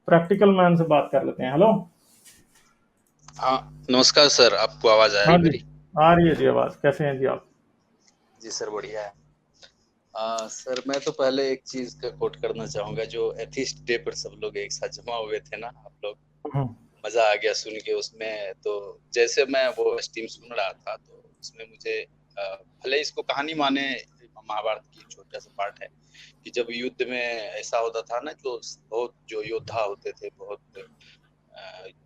Practical man से बात कर लेते हैं। हेलो। हाँ, नमस्कार सर, आपको आवाज़ आ रही हाँ है जी, मेरी? आ रही है जी आवाज़। कैसे हैं जी आप? जी सर, बढ़िया है। सर मैं तो पहले एक चीज़ का कोट करना चाहूँगा, जो एथिस्ट डे पर सब लोग एक साथ जमा हुए थे ना, आप लोग, हम्म। मज़ा आ गया सुन के उसमें। तो जैसे मैं वो स्ट्रीम सुन रहा था, तो उसमें मुझे भले इसको कहानी माने, महाभारत की छोटा सा पार्ट है कि जब युद्ध में ऐसा होता था ना, तो बहुत जो योद्धा होते थे, बहुत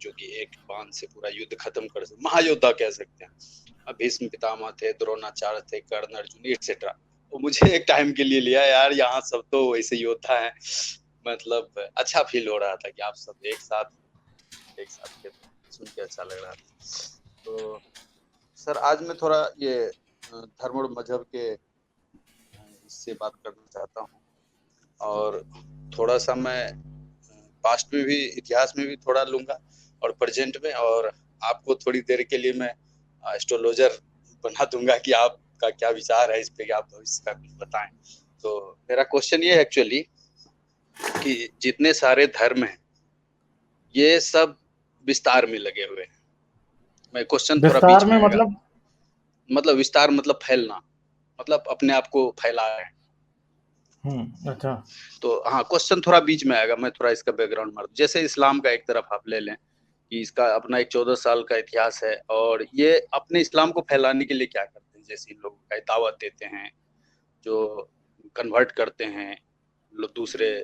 जो कि एक बाण से पूरा युद्ध खत्म कर सकते, महायोद्धा कह सकते हैं। भीष्म पितामह थे, द्रोणाचार्य थे, कर्ण, अर्जुन एक्सेट्रा। तो मुझे एक टाइम के लिए लिया यार, यहाँ सब तो वैसे योद्धा हैं। मतलब अच्छा फील हो रहा था कि आप सब एक साथ थे, तो सुन के अच्छा लग रहा था। तो सर आज मैं थोड़ा ये धर्म और मजहब के इससे बात करना चाहता हूँ। और थोड़ा सा मैं पास्ट में भी, इतिहास में भी थोड़ा लूंगा, और प्रेजेंट में। और आपको थोड़ी देर के लिए मैं एस्ट्रोलॉजर बना दूंगा कि आपका क्या विचार है इस पे, कि आप भविष्य का कुछ बताएं। तो मेरा क्वेश्चन ये है एक्चुअली कि जितने सारे धर्म हैं, ये सब विस्तार में लगे हुए हैं। मैं क्वेश्चन थोड़ा विस्तार बीच में में आएगा। मतलब? मतलब विस्तार मतलब फैलना, मतलब अपने आप को फैला रहे हैं। अच्छा। तो हाँ, क्वेश्चन थोड़ा बीच में आएगा, मैं थोड़ा इसका बैकग्राउंड मार दूं। जैसे इस्लाम का एक तरफ आप ले लें कि इसका अपना एक 14 साल का इतिहास है, और ये अपने इस्लाम को फैलाने के लिए क्या करते हैं, जैसे इन लोगों का दावत देते हैं, जो कन्वर्ट करते हैं दूसरे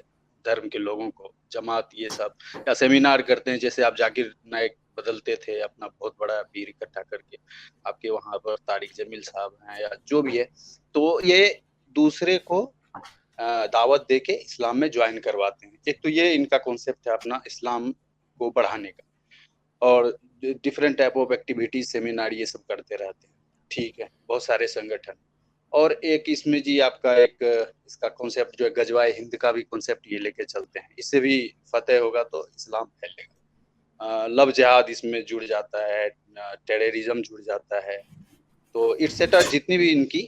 धर्म के लोगों को, जमात ये सब, या सेमिनार करते हैं। जैसे आप जाकिर नायक बदलते थे, अपना बहुत बड़ा भीड़ इकट्ठा करके, आपके वहां पर तारिक जमील साहब हैं या जो भी है। तो ये दूसरे को दावत दे के इस्लाम में ज्वाइन करवाते हैं। एक तो ये इनका कॉन्सेप्ट है अपना इस्लाम को बढ़ाने का। और different type of activities, seminar ये सब करते रहते हैं। ठीक है, बहुत सारे संगठन। और एक इसमें जी आपका एक इसका कॉन्सेप्ट जो है, गजवाए हिंद का भी कॉन्सेप्ट ये लेके चलते हैं। इससे भी फतेह होगा तो इस्लाम फैलेगा। लव जिहाद इसमें जुड़ जाता है, टेररिज्म जुड़ जाता है। तो इट्सेट्रा जितनी भी इनकी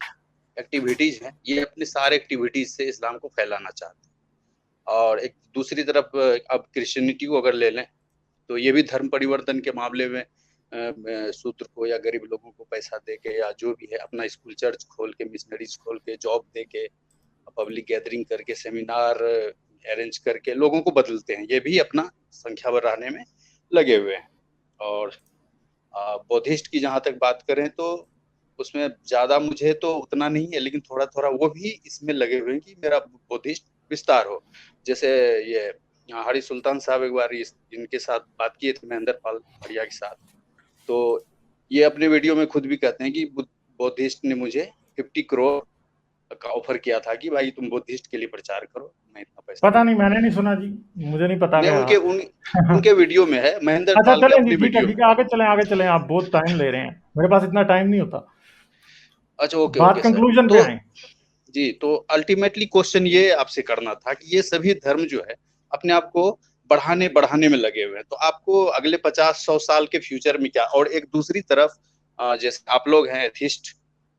एक्टिविटीज हैं, ये अपने सारे एक्टिविटीज से इस्लाम को फैलाना चाहते हैं। और एक दूसरी तरफ अब क्रिश्चियनिटी को अगर ले लें, तो ये भी धर्म परिवर्तन के मामले में शूद्र को या गरीब लोगों को पैसा दे के, या जो भी है, अपना स्कूल चर्च खोल के, मिशनरीज खोल के, जॉब दे के, पब्लिक गैदरिंग करके, सेमिनार अरेंज करके लोगों को बदलते हैं। ये भी अपना संख्या बढ़ाने में लगे हुए हैं। और बौद्धिस्ट की जहां तक बात करें, तो उसमें ज्यादा मुझे तो उतना नहीं है, लेकिन थोड़ा थोड़ा वो भी इसमें लगे हुए हैं कि मेरा बौद्धिस्ट विस्तार हो। जैसे ये हरी सुल्तान साहब एक बार इनके साथ बात किए थे, महेंद्र पाल बढ़िया के साथ। तो ये अपने वीडियो में खुद भी कहते हैं कि बौद्धिस्ट ने मुझे 50 करोड़ का ऑफर किया था कि भाई तुम बुद्धिस्ट के लिए प्रचार करो, मैं इतना पैसा पता नहीं, दूंगा। मैंने नहीं सुना जी। मुझे नहीं पता नहीं, क्या। उनके वीडियो में है, महेंद्र अच्छा, पाल के चलें जी, अपने ठीक है वीडियो ठीक में। है, आगे चलें आगे चलें। आप बहुत टाइम ले रहे हैं, मेरे पास इतना टाइम नहीं होता। अच्छा, ओके बात ओके सर। कंक्लूजन पे तो आए। जी, तो अल्टीमेटली क्वेश्चन ये आपसे करना था कि ये सभी धर्म जो है अपने आप को बढ़ाने बढ़ाने में लगे हुए हैं। तो आपको अगले 50-100 साल के फ्यूचर में क्या, और एक दूसरी तरफ जैसे आप लोग हैं एथिस्ट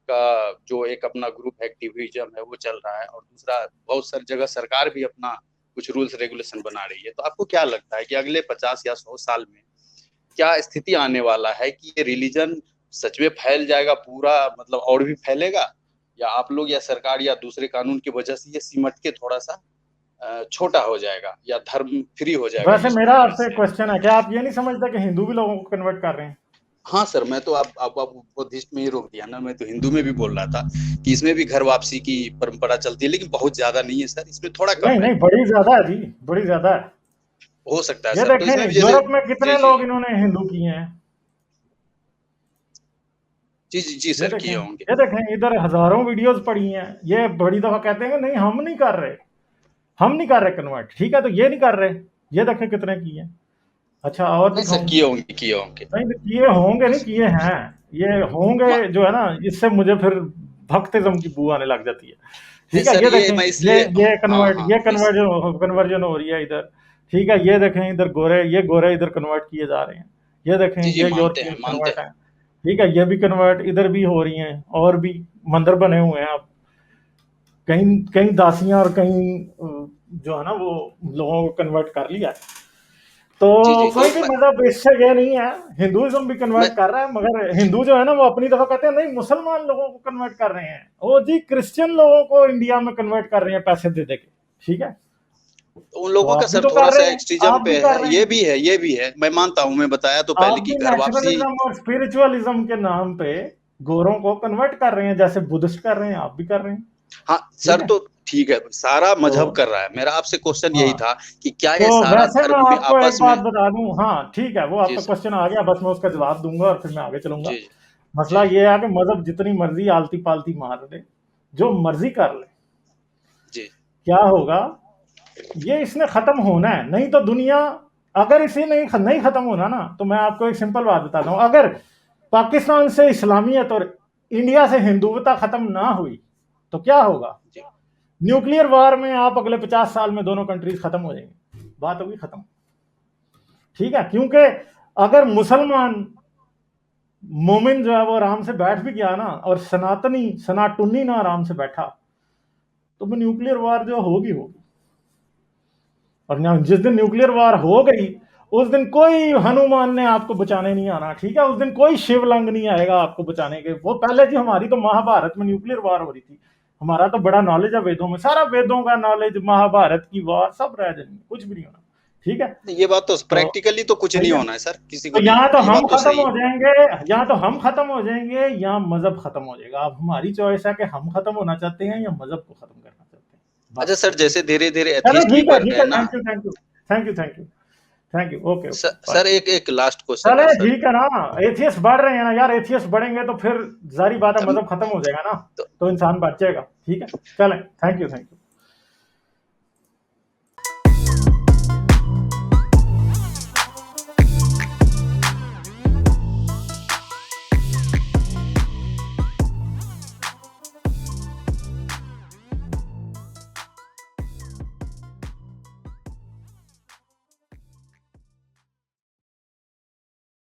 का जो एक अपना ग्रुप एक्टिविज्म है वो चल रहा है, और दूसरा बहुत सारी जगह सरकार भी अपना कुछ रूल्स रेगुलेशन बना रही है। तो आपको क्या लगता है कि अगले 50 या 100 साल में क्या स्थिति आने वाला है, कि ये रिलीजन सच में फैल जाएगा पूरा, मतलब और भी फैलेगा, या आप लोग या सरकार या दूसरे कानून की वजह से ये सिमट के थोड़ा सा छोटा हो जाएगा, या धर्म फ्री हो जाएगा वैसे इस मेरा दुनिया आपसे से? क्वेश्चन है, क्या आप ये नहीं समझते कि हिंदू भी लोगों को कन्वर्ट कर रहे हैं? हाँ सर, मैं तो आप बुद्धिस्ट में ही रोक दिया ना, मैं तो हिंदू में भी बोल रहा था कि इसमें भी घर वापसी की परंपरा चलती है, लेकिन बहुत ज्यादा नहीं है सर, इसमें थोड़ा नहीं कम है। नहीं, बड़ी ज्यादा है जी, बड़ी ज्यादा है। हो सकता है ये सर, तो देखें, इसमें भी जैसे। यूरोप में जी कितने जी लोग जी इन्होंने हिंदू किए हैं। जी जी जी ये सर, देखें, किए होंगे। ये देखें, इधर हजारों वीडियोस पड़ी हैं। ये बड़ी दफा कहते हैं कि नहीं हम नहीं कर रहे, हम नहीं कर रहे कन्वर्ट। ठीक है, तो ये नहीं कर रहे। ये देखें कितने किए हैं। अच्छा, और नहीं सर, दिखाऊं? किए होंगे, किए होंगे। नहीं तो किए होंगे, नहीं किए हैं। ये होंगे म- जो है ना, इससे मुझे फिर भक्तिज्म की बू आने लग जाती है। नहीं ठीक है, सर, ये ये देखें, मैं ये इसलिए, ये हाँ कन्वर्ट, हाँ, ये नहीं सर। कन्वर्जन हो रही है इधर। ठीक है, ये देखें इधर गोरे, ये गोरे इधर कन्वर्ट किए जा रहे हैं। ये देखें, जी जी, ये मानते यूरोपियन हैं, मानते कन्वर्ट हैं। है। ठीक है, ये भी कन्वर्ट इधर भी हो रही हैं, और भी मंदिर बने हुए हैं अब। कहीं कहीं दासियां और कहीं जो है ना वो लोगों को कन्वर्ट कर लिया है। जी तो जी। कोई तो भी मजहब इससे ये नहीं है, हिंदुइज्म भी मैं कन्वर्ट कर रहा है, मगर हिंदू जो है ना वो अपनी दफा कहते हैं नहीं मुसलमान लोगों को कन्वर्ट कर रहे हैं, वो जी क्रिश्चियन लोगों को इंडिया में कन्वर्ट कर रहे हैं पैसे दे दे के, ठीक है। उन तो लोगों का आप भी सर तो थोड़ा कर सा रहे हैं, एक्सट्रीजम आप पे भी कर है, रहे ये हैं, भी है, ये भी है, मैं मानता हूं, मैं बताया तो पहले आप कि भी घर वापसी। नेशनलिज्म और स्पिरिचुअलिज्म के नाम पे गोरों को कन्वर्ट कर रहे हैं, जैसे बुद्धिस्ट कर रहे हैं आप भी कर रहे हैं, हाँ ठीक सर, है। तो ठीक है, सारा तो मजहब कर रहा है, मेरा आपसे क्वेश्चन यही हाँ, था कि क्या तो ये सारा वैसे मैं धर्म भी आपको एक आपस में। बात बता दूं, हाँ ठीक है, वो जी आपका सर। क्वेश्चन आ गया, बस मैं उसका जवाब दूंगा और फिर मैं आगे चलूंगा। जी जी। मसला जी ये है कि मजहब जितनी मर्जी आलती पालती मार ले, जो मर्जी कर ले, जी। क्या होगा, ये इसने खत्म होना है, नहीं तो दुनिया, अगर इसे नहीं खत्म होना ना, तो मैं आपको एक सिंपल बात बताता हूं, अगर पाकिस्तान से इस्लामियत और इंडिया से हिंदुवता खत्म ना हुई तो क्या होगा, जी न्यूक्लियर वार में आप अगले 50 साल में दोनों कंट्रीज खत्म हो जाएंगी, बात होगी खत्म, ठीक है। क्योंकि अगर मुसलमान मोमिन जो है वो आराम से बैठ भी गया ना, और सनातनी सनातुनी ना आराम से बैठा, तो वो न्यूक्लियर वार जो होगी होगी। और जिस दिन न्यूक्लियर वार हो गई, उस दिन कोई हनुमान ने आपको बचाने नहीं आना, ठीक है, उस दिन कोई शिवलिंग नहीं आएगा आपको बचाने के। वो पहले जी हमारी तो महाभारत में न्यूक्लियर वार हो रही थी, हमारा तो बड़ा नॉलेज है वेदों में, सारा वेदों का नॉलेज, महाभारत की वार सब रह जाएंगे, कुछ भी नहीं होना, ठीक है। ये बात तो तो प्रैक्टिकली तो कुछ नहीं ठीक है, होना है सर, किसी को तो नहीं यहाँ तो होना, ये हम बात तो खत्म सही हो है। जाएंगे, यहाँ तो हम खत्म हो जाएंगे या मजहब खत्म हो जाएगा। अब हमारी चॉइस है कि हम खत्म होना चाहते हैं या मजहब को खत्म करना चाहते हैं, अच्छा बस। सर, जैसे धीरे धीरे चलो एथिस्ट भी ठीक है, बढ़ ठीक रहे है, हैं ना। Thank you, thank you, thank you, thank you, thank you, okay okay, bye. Sir एक लास्ट क्वेश्चन चले है सर। ठीक है ना, एथियस्ट बढ़ रहे हैं ना यार, एथियस्ट बढ़ेंगे तो फिर जारी बात है तब मजहब खत्म हो जाएगा ना, तो तो इंसान बच जाएगा, ठीक है। चलें, थैंक यू, थैंक यू।